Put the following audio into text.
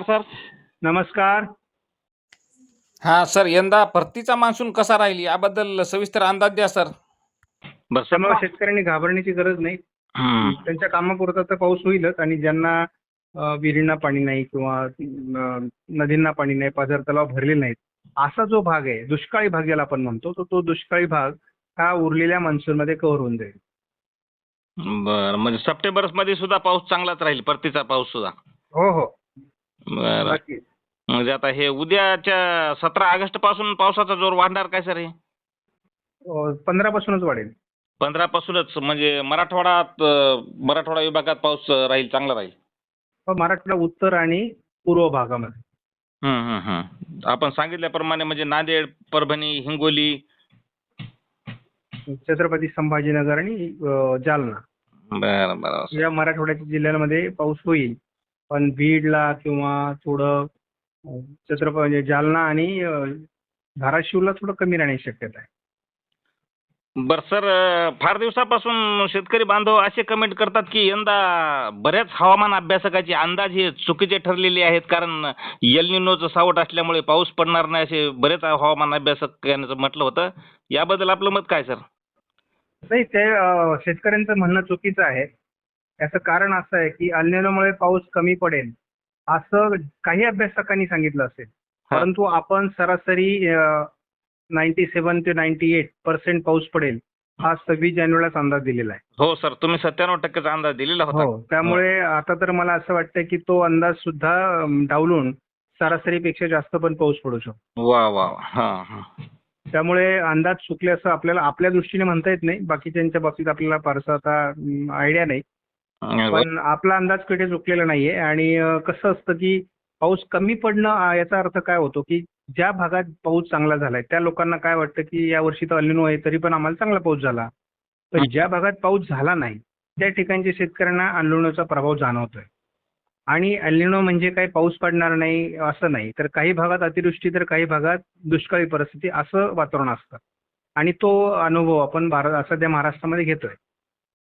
Sir. नमस्कार. हा sir, यंदा परतीचा मान्सून कसा राहील याबद्दल सविस्तर अंदाज द्या सर. त्यामुळे शेतकऱ्यांनी घाबरण्याची गरज नाही. त्यांच्या कामापुरता तर पाऊस होईलच आणि ज्यांना विहिरींना पाणी नाही किंवा नदींना पाणी नाही, पाझर तलाव भरले नाहीत, असा जो भाग आहे दुष्काळी भाग ज्याला आपण म्हणतो, तो दुष्काळी भाग हा उरलेल्या मान्सूनमध्ये कव्हर होऊन जाईल. बरं, म्हणजे सप्टेंबर मध्ये सुद्धा पाऊस चांगलाच राहील, परतीचा पाऊस सुद्धा. हो हो, बरं, नक्की. म्हणजे आता हे उद्याच्या 17 ऑगस्ट पासून पावसाचा जोर वाढणार काय सर? हे 15 पासूनच वाढेल. 15 पासूनच म्हणजे मराठवाडा विभागात पाऊस राहील, चांगला राहील. मराठवाडा उत्तर आणि पूर्व भागामध्ये. आपण सांगितल्याप्रमाणे म्हणजे नांदेड, परभणी, हिंगोली, छत्रपती संभाजीनगर आणि जालना बरं बरं या मराठवाड्याच्या जिल्ह्यांमध्ये पाऊस होईल. पण बीडला किंवा थोडं छत्रपती म्हणजे जालना आणि धाराशिवला थोडं कमी राहण्याची शक्यता आहे. बर सर, फार दिवसापासून शेतकरी बांधव असे कमेंट करतात की यंदा बऱ्याच हवामान अभ्यासकाचे अंदाज हे चुकीचे ठरलेले आहेत, कारण एल निनोचं सावट असल्यामुळे पाऊस पडणार नाही असे बरेच हवामान अभ्यासकांचं म्हटलं होतं. याबद्दल आपलं मत काय सर? नाही, ते शेतकऱ्यांचं म्हणणं चुकीचं आहे. याचं कारण असं आहे की एल निनोमुळे पाऊस कमी पडेल असं काही अभ्यासकांनी सांगितलं असेल, परंतु आपण सरासरी 97 ते 98% पाऊस पडेल हा 26 जानेवारीलाच अंदाज दिलेला आहे. हो सर, तुम्ही 97% अंदाज दिलेला होता. हो, त्यामुळे आता तर मला असं वाटतं की तो अंदाज सुद्धा डावलून सरासरीपेक्षा जास्त पण पाऊस पडू शकतो. वा वा वा. हा. त्यामुळे अंदाज चुकले असं आपल्याला आपल्या दृष्टीने म्हणता येत नाही. बाकीच्यांच्या बाबतीत आपल्याला फारसा आता आयडिया नाही. पण आपला अंदाज कुठे चुकलेला नाहीये. आणि कसं असतं की पाऊस कमी पडणं याचा अर्थ काय होतो की ज्या भागात पाऊस चांगला झालाय त्या लोकांना काय वाटतं की या वर्षी तर एल निनो आहे तरी पण आम्हाला चांगला पाऊस झाला. पण ज्या भागात पाऊस झाला नाही त्या ठिकाणच्या शेतकऱ्यांना एल निनोचा प्रभाव जाणवतोय. आणि एल निनो म्हणजे काही पाऊस पडणार नाही असं नाही, तर काही भागात अतिवृष्टी तर काही भागात दुष्काळी परिस्थिती असं वातावरण असतं. आणि तो अनुभव आपण सध्या महाराष्ट्रामध्ये घेतोय.